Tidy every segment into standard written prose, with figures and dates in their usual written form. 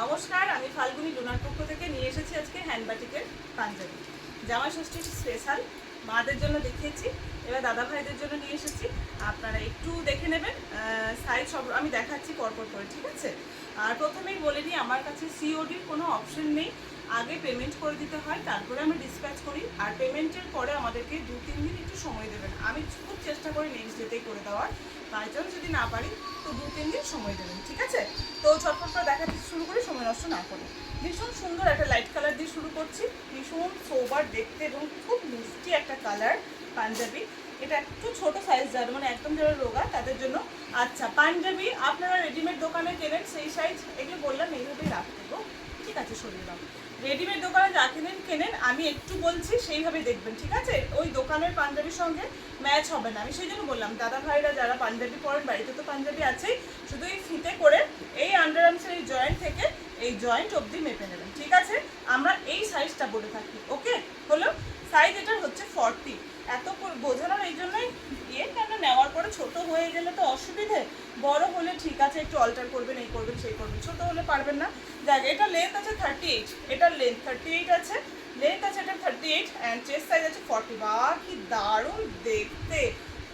নমস্কার, আমি ফাল্গুনি লুনার পক্ষ থেকে নিয়ে এসেছি আজকে হ্যান্ড বাটিকের পাঞ্জাবি। জামা ষষ্ঠীর স্পেশাল মাদের জন্য দেখিয়েছি, এবার দাদা ভাইদের জন্য নিয়ে এসেছি। আপনারা একটু দেখে নেবেন, সাইজ সব আমি দেখাচ্ছি পরপর করে, ঠিক আছে? আর প্রথমেই বলে নিই, আমার কাছে সিওডির কোনো অপশন নেই। আগে পেমেন্ট করে দিতে হয়, তারপরে আমি ডিসপ্যাচ করি। আর পেমেন্টের পরে আমাদেরকে 2-3 দিন একটু সময় দেবেন। আমি খুব চেষ্টা করি নেক্সট ডেতেই করে দেওয়ার, বাই চান্স যদি না পারি তো 2-3 দিন সময় দেবেন, ঠিক আছে? তো ঝটপট করে দেখাতে শুরু করি, সময় নষ্ট না করে। ভীষণ সুন্দর একটা লাইট কালার দিয়ে শুরু করছি। ভীষণ সোবার দেখতে এবং খুব মিষ্টি একটা কালার পাঞ্জাবি। এটা একটু ছোট সাইজ, যারা মানে একদম যারা রোগা তাদের জন্য। আচ্ছা, পাঞ্জাবি আপনারা রেডিমেড দোকানে কেনেন সেই সাইজ, এগুলো বললাম এইভাবেই রাখতে গো, ঠিক আছে? সরিয়ে দাও। রেডিমেড দোকানে যা কেনেন আমি একটু বলছি সেইভাবে দেখবেন, ঠিক আছে? ওই দোকানের পাঞ্জাবির সঙ্গে ম্যাচ হবে না। আমি সেই জন্য বললাম দাদা ভাইরা যারা পাঞ্জাবি পরেন, বাড়িতে তো পাঞ্জাবি আছেই, শুধু এই ফিতে করে এই আন্ডার আর্মসের এই জয়েন্ট থেকে এই জয়েন্ট অবধি মেপে নেবেন, ঠিক আছে? আমরা এই সাইজটা বলে থাকি, ওকে? হলো সাইজ, এটার হচ্ছে 40। এত বোঝানোর এই জন্যই কেন নেওয়ার পরে ছোট হয়ে গেলে তো অসুবিধে, বড় হলে ঠিক আছে একটু অল্টার করবেন, এই করবেন সেই করবেন, ছোট হলে পারবেন না। দেখ, এটা লেন্থ আছে 38, এটার লেন্থ 38 আছে, লেন্থ আছে এটা 38 অ্যান্ড চেস্ট সাইজ আছে 40। বাহ, কি দারুণ দেখতে,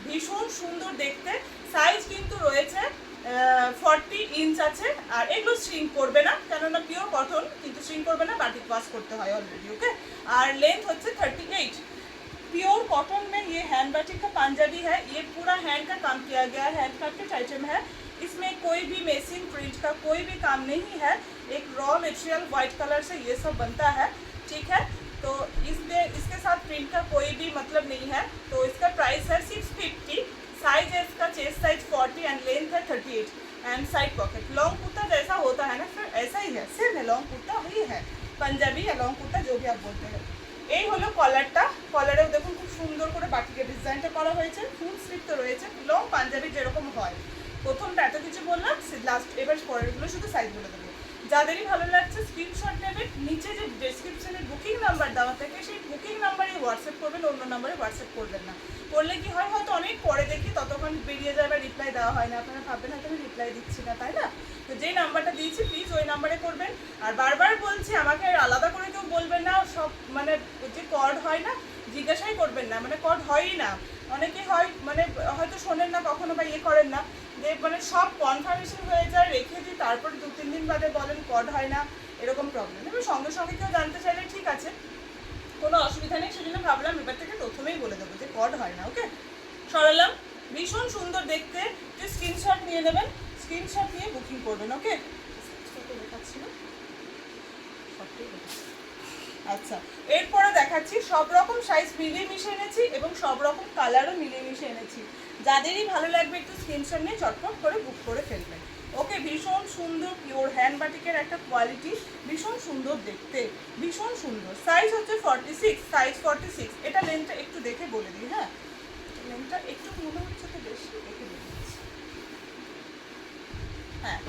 ভীষণ সুন্দর দেখতে। সাইজ কিন্তু রয়েছে 40 ইঞ্চ আছে। আর এগুলো শ্রিঙ্ক করবে না, কেননা পিওর কটন, কিন্তু শ্রিঙ্ক করবে না, বাটিক ওয়াশ করতে হয় অলরেডি, ওকে? আর লেंथ হচ্ছে 38। प्योर कॉटन में ये हैंड बाटिक का पंजाबी है। ये पूरा हैंड का काम किया गया है, हैंड क्राफ्टेड आइटम है। इसमें कोई भी मेसिंग प्रिंट का कोई भी काम नहीं है। एक रॉ मटेरियल वाइट कलर से ये सब बनता है, ठीक है? तो इसमें इसके साथ प्रिंट का कोई भी मतलब नहीं है। तो इसका प्राइस है 650। साइज है इसका चेस्ट साइज 40 एंड लेंथ है 38 and side pocket. Long kurta जैसा होता है ना, फिर ऐसा ही है, सेम है, लॉन्ग कुर्ता ही है, पंजाबी या लॉन्ग कुर्ता जो भी आप बोलते हैं। এই হলো কলারটা। কলারেও দেখুন খুব সুন্দর করে বাটিকের ডিজাইনটা করা হয়েছে, ফুল স্লিভ তো রয়েছে, লং পাঞ্জাবি যেরকম হয়। প্রথমটা এত কিছু বললাম, লাস্ট এবার পরেরগুলো শুধু সাইজ বলে দেবো। যাদেরই ভালো লাগছে স্ক্রিনশট নেবেন, নিচে যে ডেসক্রিপশনে বুকিং নাম্বার দেওয়া থাকে সেই বুকিং নাম্বারে হোয়াটসঅ্যাপ করবেন, অন্য নাম্বারে হোয়াটসঅ্যাপ করবেন না। করলে কি হয়, হয়তো অনেক পরে দেখি, ততক্ষণ বেরিয়ে যায় বা রিপ্লাই দেওয়া হয় না, আপনারা ভাববেন হয়তো আমি রিপ্লাই দিচ্ছি না, তাই না? তো যেই নাম্বারটা দিয়েছি প্লিজ ওই নাম্বারে করবেন। আর বারবার বলছি, আমাকে আলাদা করে কেউ বলবেন না, সব মানে যে কর্ড হয় না জিজ্ঞাসাই করবেন না, মানে কর্ড হয়ই না। অনেকে হয় মানে হয়তো শোনেন না কখনো বা ইয়ে করেন না, যে মানে সব কনফার্মেশন হয়ে যায়, রেখে দিই, তারপরে 2-3 দিন বাদে বলেন কর্ড হয় না, এরকম প্রবলেম। এবার সঙ্গে সঙ্গে কেউ জানতে চাইলে ঠিক আছে, কোনো অসুবিধা নেই। সেজন্য ভাবলাম এবার থেকে প্রথমেই বলে দেবো যে কর্ড হয় না, ওকে? সরালাম। ভীষণ সুন্দর দেখতে, যে স্ক্রিনশট নিয়ে নেবেন, স্ক্রিনশট নিয়ে বুকিং করবেন, ওকে? আচ্ছা, এরপরে দেখাচ্ছি সব রকম সাইজ মিলিয়ে মিশে এনেছি এবং সব রকম কালারও মিলিয়ে মিশে এনেছি। যাদেরই ভালো লাগবে একটু স্ক্রিনশট নিয়ে চটপট করে বুক করে ফেলবেন, ওকে? ভীষণ সুন্দর পিওর হ্যান্ড বাটিকের একটা কোয়ালিটি, ভীষণ সুন্দর দেখতে, ভীষণ সুন্দর। সাইজ হচ্ছে 46, সাইজ 46। এটা লেন্থটা একটু দেখে বলে দিই, হ্যাঁ, লেন্থটা একটু মনে হচ্ছে তো বেশি, দেখে বলে দিচ্ছি। হ্যাঁ,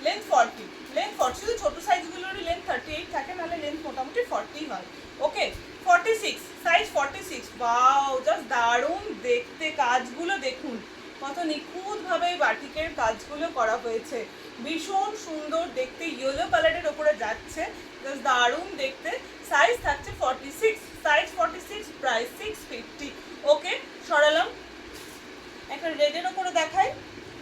লেন্থ 40, লেন্থ 40। শুধু ছোটো সাইজগুলোরই লেন্থ 38 থাকে, নাহলে লেন্থ মোটামুটি 40 হয়, ওকে? 46, সাইজ 46। বাও, জাস্ট দারুণ দেখতে। কাজগুলো দেখুন কত নিখুঁতভাবে বাটিকের কাজগুলো করা হয়েছে, ভীষণ সুন্দর দেখতে। ইয়েলো কালারের ওপরে যাচ্ছে, জাস্ট দারুণ দেখতে। সাইজ থাকছে 46, সাইজ 46, প্রাইস 650, ওকে? সরালাম। একটা রেডের ওপরে দেখাই,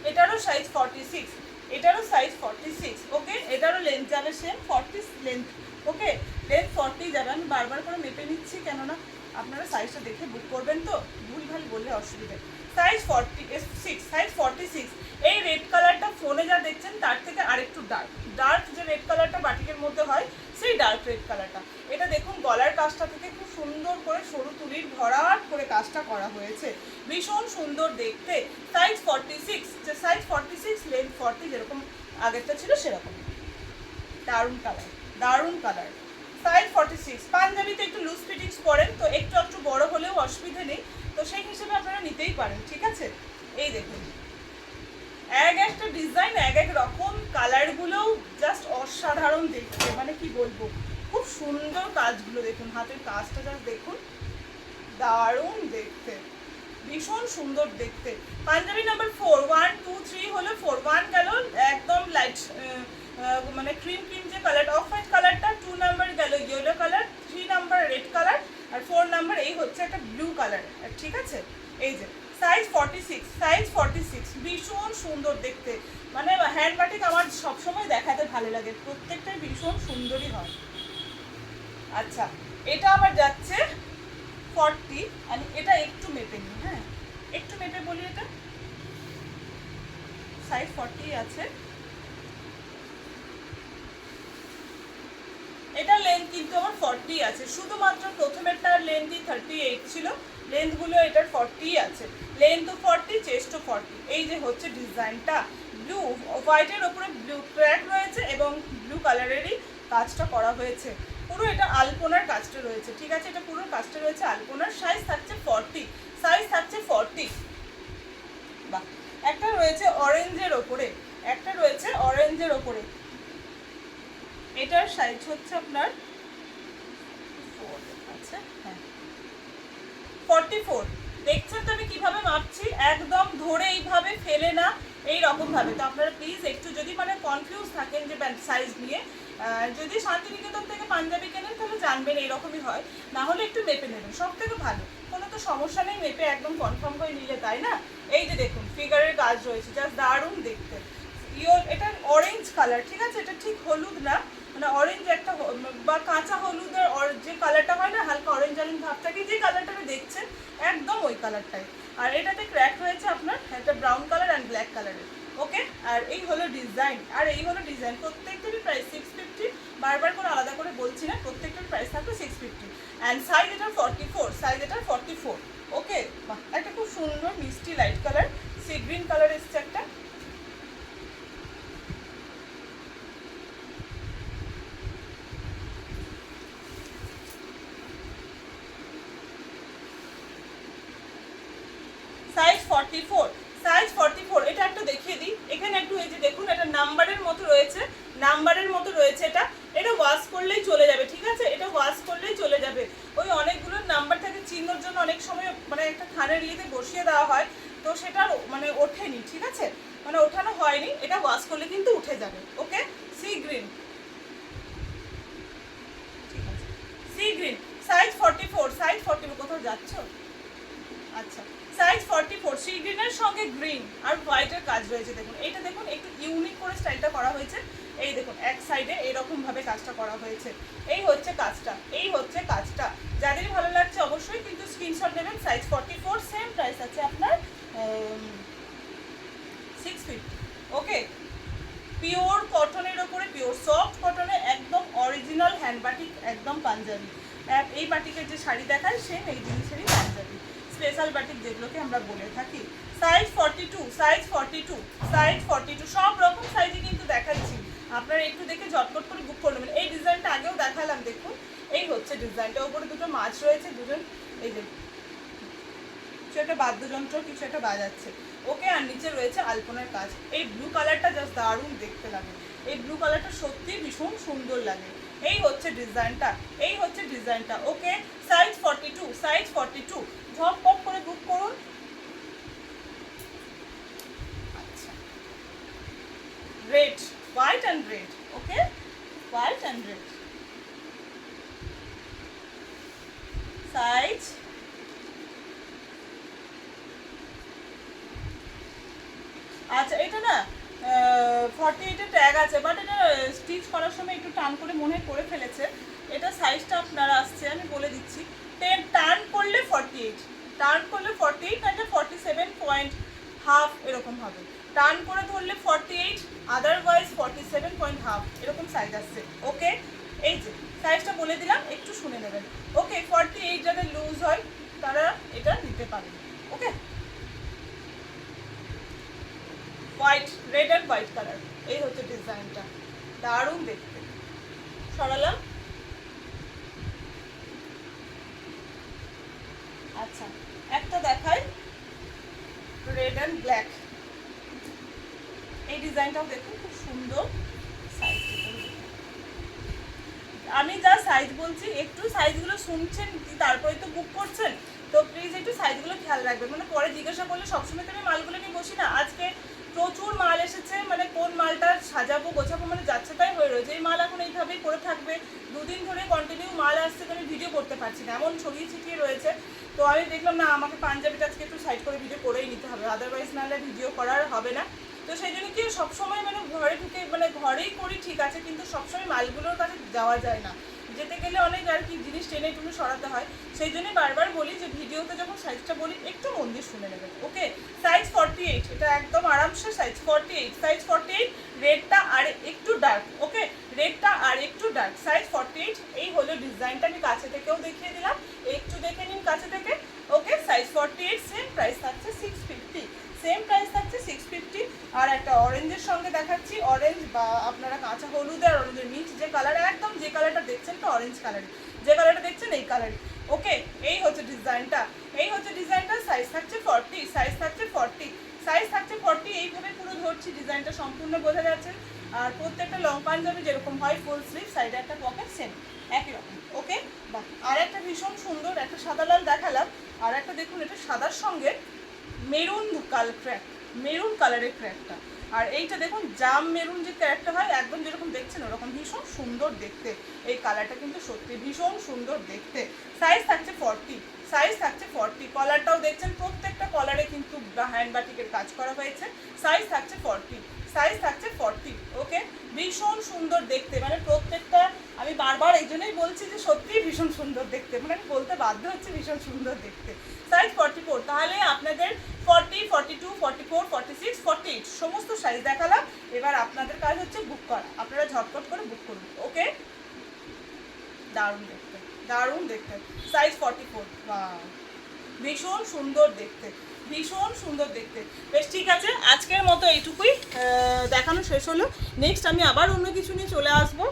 এটারও সাইজ 46, এটারও সাইজ 46, ওকে? এটারও লেন্থ যাবে সেম 40 লেন্থ, ওকে? লেন্থ 40 যাবে। আমি বারবার করে মেপে নিচ্ছি, কেননা আপনারা সাইজটা দেখে বুক করবেন, তো ভুলভাল বললে অসুবিধা। Size 46, size 46। এই রেড কালারটা ফোনে যা দেখছেন তার থেকে আরেকটু ডার্ক, ডার্ক যে রেড কালারটা বাটিকের মধ্যে হয় সেই ডার্ক রেড কালারটা। এটা দেখুন গলার কাজটা থেকে খুব সুন্দর করে সরু তুলির ভরাট করে কাজটা করা হয়েছে, ভীষণ সুন্দর দেখতে। সাইজ 46, যে সাইজ 46, লেন্থ 40, যেরকম আগেরটা ছিল সেরকম। দারুণ কালার, দারুণ কালার। সাইজ 46। পাঞ্জাবিতে একটু লুজ ফিটিংস পরেন, তো একটু একটু বড় হলেও অসুবিধে নেই, তো সেই হিসেবে আপনারা নিতেই পারেন, ঠিক আছে? এই দেখুন এক একটা ডিজাইন, এক এক রকম, কালারগুলোও জাস্ট অসাধারণ দেখতে, মানে কি বলবো, খুব সুন্দর কাজগুলো দেখুন, হাতের কাজটা জাস্ট দেখুন, দারুণ দেখতে, ভীষণ সুন্দর দেখতে। পাঞ্জাবি নাম্বার 4, 1 2 3 হলো 4। 1 গেল একদম লাইট মানে ক্রিম ক্রিম যে সুন্দর দেখতে, মানে হ্যান্ড বাটিক আমার সবসময় দেখাতে ভালো লাগে, প্রত্যেকটাই ভীষণ সুন্দরই হয়। আচ্ছা, এটা আবার যাচ্ছে 40, আমি এটা একটু মেপে নিই, হ্যাঁ একটু মেপে বলি, এটা সাইজ 40 আছে। এটা লেন্থ কিন্তু আমার 40 আছে, শুধুমাত্র প্রথমেরটার লেন্থই 38 ছিল, লেন্থগুলো এটার 40 আছে, লেন্থও 40, চেস্টও 40। এই যে হচ্ছে ডিজাইনটা, ব্লু হোয়াইটের ওপরে ব্লু ক্র্যাক রয়েছে এবং ব্লু কালারেরই কাজটা করা হয়েছে, পুরো এটা আলপনার কাজটা রয়েছে, ঠিক আছে, এটা পুরো কাজটা রয়েছে আলপনার। সাইজ থাকছে 40, সাইজ থাকছে 40। বাহ, একটা রয়েছে অরেঞ্জের ওপরে, একটা রয়েছে অরেঞ্জের ওপরে, এটার সাইজ হচ্ছে আপনার 44। দেখছেন তো আমি কিভাবে মাপছি, একদম ধরে এইভাবে ফেলে না, এই রকম ভাবে। তো আপনারা প্লিজ একটু যদি মানে কনফিউজ থাকেন যে সাইজ নিয়ে, যদি শান্তিনিকেতন থেকে পাঞ্জাবি কেনেন তাহলে জানবেন এইরকমই হয়, না হলে একটু মেপে নেবেন, সব থেকে ভালো, কোনো তো সমস্যা নেই মেপে একদম কনফার্ম করে নিলে, তাই না? এই যে দেখুন ফিগারের কাজ রয়েছে, জাস্ট দারুণ দেখতে। এটা অরেঞ্জ কালার, ঠিক আছে, এটা ঠিক হলুদ না, মানে অরেঞ্জ একটা বা কাঁচা হলুদের যে কালারটা হয় না, হালকা অরেঞ্জ অরেঞ্জ ভাব থাকে, যে কালারটা দেখছেন একদম ওই কালারটাই। আর এটাতে ক্র্যাক রয়েছে আপনার একটা ব্রাউন কালার অ্যান্ড ব্ল্যাক কালারের, ওকে। আর এই হলো ডিজাইন, আর এই হলো ডিজাইন, প্রত্যেকটারই প্রাইস 650, বারবার করে আলাদা করে বলছি না, প্রত্যেকটার প্রাইস থাকবে 650। অ্যান্ড সাইজ এটার 44, সাইজ এটার 44, ওকে। একটা খুব সুন্দর মিষ্টি light colour, sea green colour এসছে একটা, সাইজ 44, সাইজ 44। এটা একটু দেখিয়ে দিই, এখানে একটু এই যে দেখুন, এটা নাম্বারের মতো রয়েছে, নাম্বারের মতো রয়েছে, এটা ওয়াশ করলেই চলে যাবে, ঠিক আছে, এটা ওয়াশ করলেই চলে যাবে। ওই অনেকগুলো নাম্বার থাকে চিহ্নর জন্য অনেক সময় মানে একটা থানের ইয়েতে বসিয়ে দেওয়া হয়, তো সেটা মানে ওঠেনি, ঠিক আছে, মানে ওঠানো হয়নি, এটা ওয়াশ করলে কিন্তু উঠে যাবে, ওকে। সি গ্রিন, ঠিক আছে, সি গ্রিন, সাইজ 44, সাইজ 44। কোথাও যাচ্ছ? আচ্ছা, সাইজ 44, সি গ্রিনের সঙ্গে গ্রিন আর হোয়াইটের কাজ রয়েছে, দেখুন এইটা দেখুন একটু ইউনিক করে স্টাইলটা করা হয়েছে, এই দেখুন এক সাইডে এরকম ভাবে কাজটা করা হয়েছে, এই হচ্ছে কাজটা, এই হচ্ছে কাজটা। যাদের ভালো লাগছে অবশ্যই কিন্তু স্ক্রিনশট নেবেন। সাইজ 44, সেম প্রাইস আছে আপনার 650, ওকে। পিওর কটনের ওপরে, পিওর সফট কটনে, একদম অরিজিনাল হ্যান্ড বাটিক, একদম পাঞ্জাবি। এই বাটিকের যে শাড়ি দেখায় সেম এই জিনিসেরই পাঞ্জাবি, স্পেশাল বাটিক যেগুলোকে আমরা বলে থাকি। সাইজ 42, সাইজ 42, সাইজ 42, সব রকম সাইজে কিন্তু দেখাচ্ছি, আপনারা একটু দেখে ঝটপট করে বুক করে নেবেন। এই ডিজাইনটা আগেও দেখালাম, দেখুন এই হচ্ছে ডিজাইনটা, উপরে দুটো মাছ রয়েছে, দুজন এই যে কিছু একটা বাদ্যযন্ত্র কিছু একটা বাজাচ্ছে, ওকে। আর নিচে রয়েছে আলপনার কাজ, এই ব্লু কালারটা জাস্ট দারুণ দেখতে লাগে, এই ব্লু কালারটা সত্যি ভীষণ সুন্দর লাগে। এই হচ্ছে ডিজাইনটা, এই হচ্ছে ডিজাইনটা, ওকে। সাইজ 42, সাইজ 42, ঝটপট করে বুক করুন। আচ্ছা, red, white and red, okay, white and red, size আচ্ছা, এটা না 48-এর ট্যাগ আছে, বাট এটা স্টিচ করার সময় একটু টান করে মনে করে ফেলেছে, এটা সাইজটা আপনার আসছে আমি বলে দিচ্ছি, টার্ন করলে 48, টার্ন করলে 48, না এটা 47.5 এরকম হবে, টার্ন করে ধরলে 48, আদারওয়াইজ 47.5 এরকম সাইজ আসছে, ওকে। এই যে সাইজটা বলে দিলাম, একটু শুনে নেবেন, ওকে। 48 যাদের লুজ হয় তারা এটা নিতে পারেন, okay. White, red and white colour, এই হচ্ছে ডিজাইনটা, দারুণ দেখতে। সরালাম, আচ্ছা একটা দেখাই রেড অ্যান্ড ব্ল্যাক, এই ডিজাইনটাও দেখুন খুব সুন্দর, সাইজ আমি যা সাইজ বলছি একটু সাইজগুলো শুনছেন তারপরে তো বুক করছেন, তো প্লিজ একটু সাইজগুলো খেয়াল রাখবেন, মানে পরে জিজ্ঞাসা করলে সবসময় তো আমি মালগুলো নিয়ে বসি না, আজকে প্রচুর মাল এসেছে, মানে কোন মালটা সাজাবো গোছাবো মানে যাচ্ছে তাই হয়ে রয়েছে, এই মাল এখন এইভাবেই করে থাকবে, দুদিন ধরে কন্টিনিউ মাল আসছে, তো আমি ভিডিও করতে পারছি না, এমন ছড়িয়ে ছিটিয়ে রয়েছে, তো আমি দেখলাম না আমাকে পাঞ্জাবিটা আজকে একটু সাইড করে ভিডিও করেই নিতে হবে, আদারওয়াইজ নাহলে ভিডিও করার হবে না। তো সেই জন্য কি সবসময় মানে ঘরে ঢুকে মানে ঘরেই করি ঠিক আছে, কিন্তু সবসময় মালগুলোর কাছে যাওয়া যায় না, যেতে গেলে অনেক আর কি জিনিস টেনে টুনে সরাতে হয়। সেই জন্যই বারবার বলি যে ভিডিওতে যখন সাইজটা বলি একটু মন দিয়ে শুনে নেবেন। ওকে, সাইজ 48, এটা একদম আরামসে সাইজ 48, সাইজ 48, রেডটা আর একটু ডার্ক। ওকে, রেডটা আর একটু ডার্ক, সাইজ 48। এই হলো ডিজাইনটা, আমি কাছে থেকেও দেখিয়ে দিলাম, একটু দেখে নিন কাছে থেকে। ওকে, সাইজ 48, সেম প্রাইস থাকছে 650, সেম প্রাইস থাকছে 650। আর একটা অরেঞ্জের সঙ্গে দেখাচ্ছি, অরেঞ্জ বা আপনারা কাঁচা হলুদ আর অরেঞ্জের মিক্স যে কালার, একদম যে কালারটা দেখছেন তো অরেঞ্জ কালারই, যে কালারটা দেখছেন এই কালারই। ওকে, এই হচ্ছে ডিজাইনটা, এই হচ্ছে ডিজাইনটা, সাইজ থাকছে 40, সাইজ থাকছে 40, সাইজ থাকছে 40। এইভাবে পুরো ধরছি, ডিজাইনটা সম্পূর্ণ বোঝা যাচ্ছে। আর প্রত্যেকটা লং পাঞ্জাবি যেরকম হয় ফুল স্লিভ, সাইডে একটা পকেট, সেম একই রকম। ওকে, বাহ, আর একটা ভীষণ সুন্দর একটা সাদা লাল দেখালাম, আর একটা দেখুন এটা সাদার সঙ্গে মেরুন ক্র্যাক, মেরুন কালারের ক্র্যাকটা। আর এইটা দেখুন জাম মেরুন যে ক্র্যাকটা হয় একদম যেরকম দেখছেন ওরকম, ভীষণ সুন্দর দেখতে। এই কালারটা কিন্তু সত্যি ভীষণ সুন্দর দেখতে। সাইজ থাকছে 40, সাইজ থাকছে 40। কলারটাও দেখছেন, প্রত্যেকটা কলারে কিন্তু হ্যান্ড বাটিকের কাজ করা হয়েছে। সাইজ থাকছে 40, সাইজ থাকছে 40। ওকে, ভীষণ সুন্দর দেখতে, মানে প্রত্যেকটা আমি বারবার এই জন্যই বলছি যে সত্যিই ভীষণ সুন্দর দেখতে, মানে আমি বলতে বাধ্য হচ্ছে ভীষণ সুন্দর দেখতে। সাইজ 44, তাহলে আপনাদের 40, 42, 44, 46, 48 সমস্ত সাইজ দেখালাম। এবার আপনাদের কাজ হচ্ছে বুক করা, আপনারা ঝটপট করে বুক করুন। ওকে, দারুণ দেখতে, দারুণ দেখতে, সাইজ 44, বাহ, ভীষণ সুন্দর দেখতে, ভীষণ সুন্দর দেখতে। বেশ ঠিক আছে, আজকের মতো এইটুকুই দেখানো শেষ হলো। নেক্সট আমি আবার অন্য কিছু নিয়ে চলে আসবো,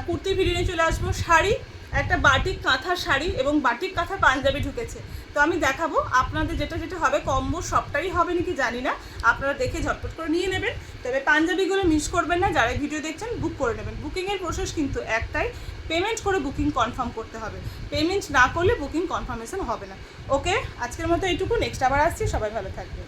কুর্তির ভিডিও নিয়ে চলে আসবো। শাড়ি, একটা বাটিক কাঁথার শাড়ি এবং বাটিক কাঁথার পাঞ্জাবি ঢুকেছে, তো আমি দেখাবো। আপনাদের যেটা যেটা হবে কম্বো সবটাই হবে নাকি জানি না, আপনারা দেখে ঝটপট করে নিয়ে নেবেন। তবে পাঞ্জাবিগুলো মিস করবেন না, যারা ভিডিও দেখছেন বুক করে নেবেন। বুকিংয়ের প্রসেস কিন্তু একটাই, পেমেন্ট করে বুকিং কনফার্ম করতে হবে, পেমেন্ট না করলে বুকিং কনফার্মেশন হবে না। ওকে, আজকের মতো এইটুকু, নেক্সট আবার আসছি, সবাই ভালো থাকবে।